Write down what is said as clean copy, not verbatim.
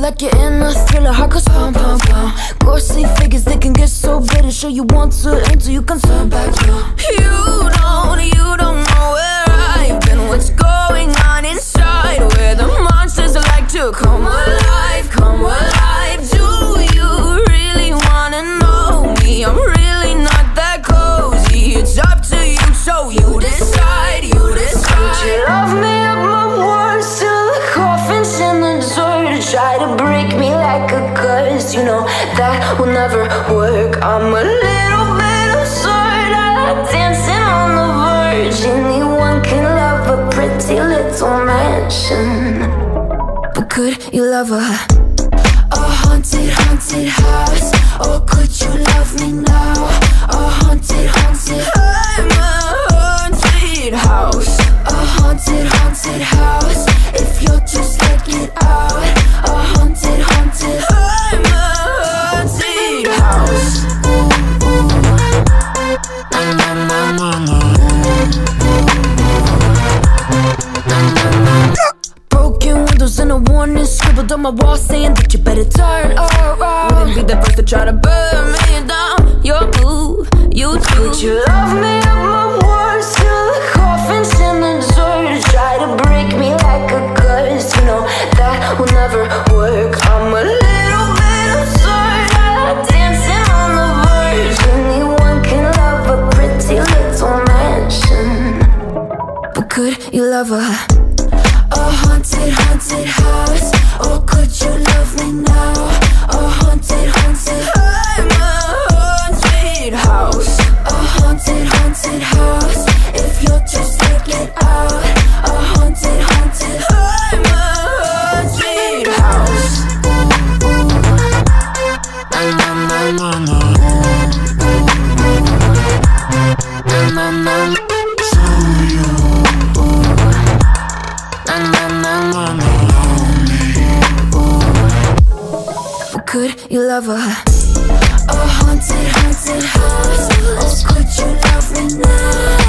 like you're in a thriller, heart goes pound, pound, pound. Ghostly figures, they can get so bitter. Sure you want to until you can turn back now. You don't know where I've been, what's going on inside, where the monsters like to come alive, come alive. Do you really wanna know me? I'm really not that cozy. It's up to you, so you decide, you decide. Would you love me up my words till the coffin's in the dirt? Try to break me like a curse, you know that will never work. I'm a little bit absurd, I like dancing on the verge. Anyone can love a pretty little mansion, but could you love a haunted, haunted house? Or could you love me now? A haunted, haunted, I'm a haunted house. A haunted, haunted house. If you're too scared, get out. A haunted, haunted, I'm a haunted house. Na na na na. Broken windows and a warning scribbled on my wall saying that you better turn around. Wouldn't be the first to try to burn me down. You're blue, you too. Would you love me up my words till the coffin's in the dirt? Try to break me like a curse, you know that will never work. I'm a little bit absurd, I like dancing on the verge. Anyone can love a pretty little mansion, but could you love a haunted, haunted house? Or could you love me now? A haunted, haunted, I'm a haunted house. A haunted, haunted house. If you're too scared, get out. A haunted, haunted, I'm a haunted house. Na na na na. Na na na. Could you love a haunted, haunted house? Or could you love me now?